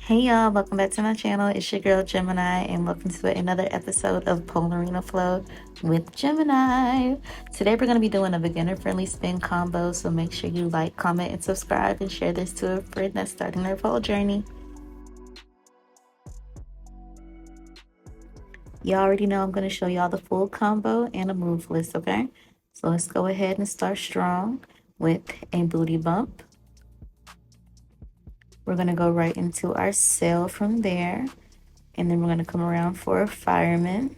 Hey y'all, welcome back to my channel. It's your girl Gemini, and welcome to another episode of Polerina Flow with Gemini. Today we're going to be doing a beginner-friendly spin combo, so make sure you like, comment, and subscribe, and share this to a friend that's starting their pole journey. You already know I'm going to show y'all the full combo and a move list, okay? So let's go ahead and start strong with a booty bump. We're going to go right into our sail from there. And then we're going to come around for a fireman.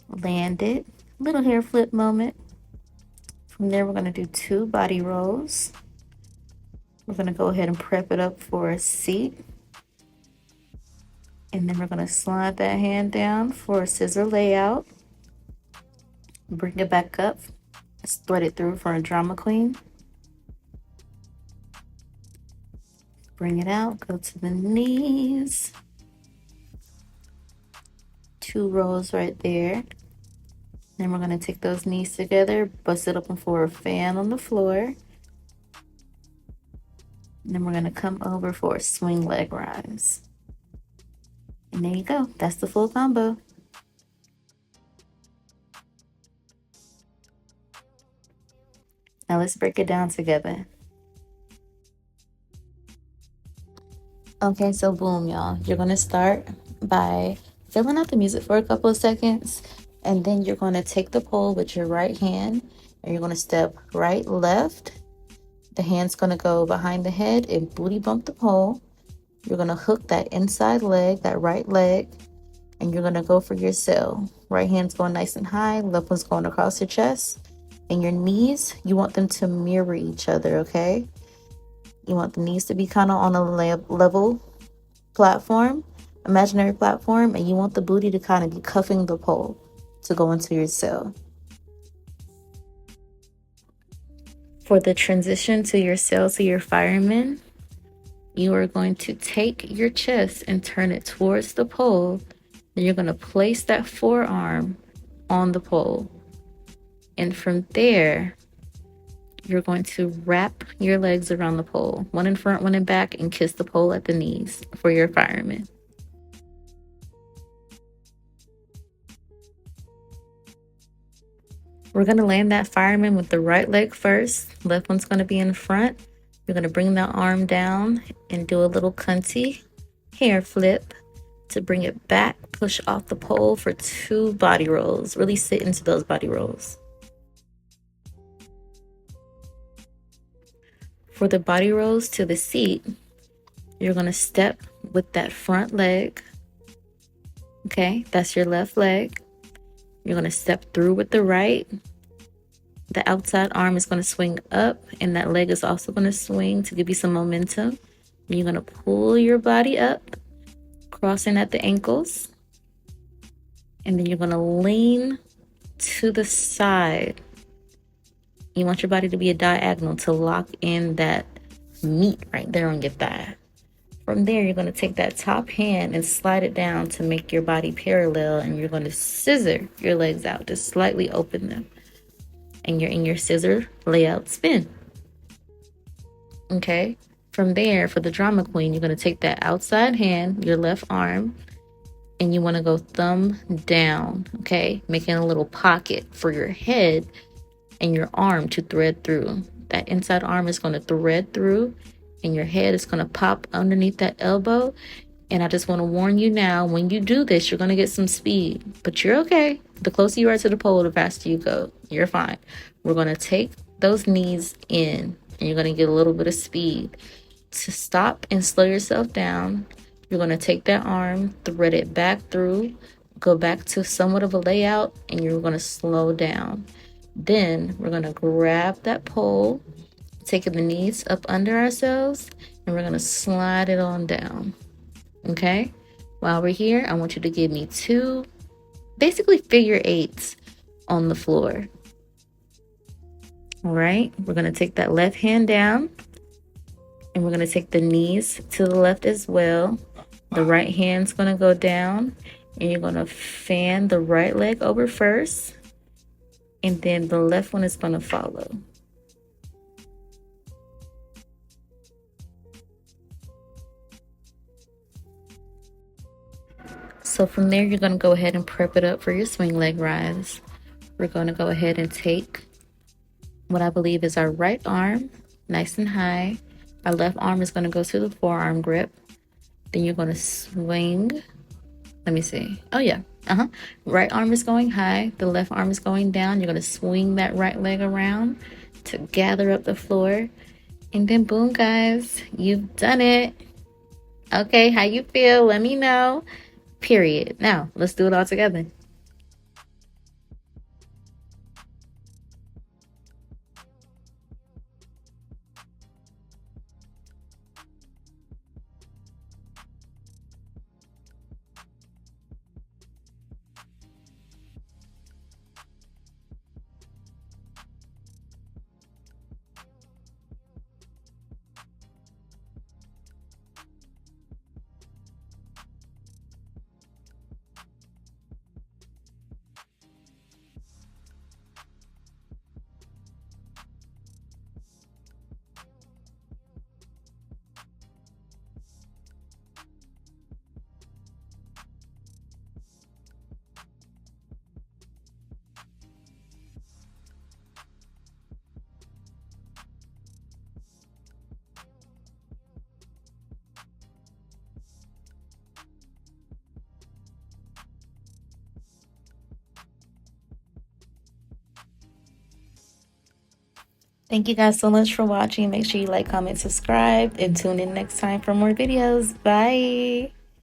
Land it. Little hair flip moment. From there, we're going to do 2 body rolls. We're going to go ahead and prep it up for a seat. And then we're going to slide that hand down for a scissor layout. Bring it back up. Let's thread it through for a drama queen. Bring it out. Go to the knees. 2 rolls right there. Then we're going to take those knees together, bust it open for a fan on the floor. And then we're going to come over for a swing leg rise. And there you go. That's the full combo. Now let's break it down together. Okay, so boom, y'all. You're going to start by filling out the music for a couple of seconds. And then you're going to take the pole with your right hand. And you're going to step right, left. The hand's going to go behind the head and booty bump the pole. You're going to hook that inside leg, that right leg. And you're going to go for your sail. Right hand's going nice and high. Left one's going across your chest. And your knees, you want them to mirror each other, okay? You want the knees to be kind of on a level platform, imaginary platform, and you want the booty to kind of be cuffing the pole to go into your sail. For the transition to your sail to your fireman, you are going to take your chest and turn it towards the pole. Then you're going to place that forearm on the pole. And from there, you're going to wrap your legs around the pole, one in front, one in back, and kiss the pole at the knees for your fireman. We're going to land that fireman with the right leg first. Left one's going to be in front. You're going to bring that arm down and do a little cunty hair flip to bring it back. Push off the pole for 2 body rolls. Really sit into those body rolls. For the body rolls to the seat, you're going to step with that front leg. Okay, that's your left leg. You're going to step through with the right. The outside arm is going to swing up, and that leg is also going to swing to give you some momentum. And you're going to pull your body up, crossing at the ankles. And then you're going to lean to the side. You want your body to be a diagonal to lock in that meat right there on your thigh. From there, you're going to take that top hand and slide it down to make your body parallel, and you're going to scissor your legs out, just slightly open them. And you're in your scissor layout spin. Okay? From there, for the drama queen, you're going to take that outside hand, your left arm, and you want to go thumb down, okay? Making a little pocket for your head and your arm to thread through. That inside arm is going to thread through, and your head is going to pop underneath that elbow. And I just want to warn you now, when you do this, you're going to get some speed, but you're okay. The closer you are to the pole, the faster you go. You're fine. We're going to take those knees in, and you're going to get a little bit of speed. To stop and slow yourself down, you're going to take that arm, thread it back through, go back to somewhat of a layout, and you're going to slow down. Then we're going to grab that pole, taking the knees up under ourselves, and we're going to slide it on down. Okay? While we're here, I want you to give me 2, basically figure 8s on the floor. All right? We're going to take that left hand down, and we're going to take the knees to the left as well. The right hand's going to go down, and you're going to fan the right leg over first, and then the left one is going to follow. So from there, you're going to go ahead and prep it up for your swing leg rise. We're going to go ahead and take what I believe is our right arm, nice and high. Our left arm is going to go to the forearm grip. Then you're going to swing. Let me see. Oh, yeah. Right arm is going high. The left arm is going down. You're going to swing that right leg around to gather up the floor. And then boom, guys, you've done it. Okay, how you feel? Let me know. Period. Now, let's do it all together. Thank you guys so much for watching. Make sure you like, comment, subscribe, and tune in next time for more videos. Bye.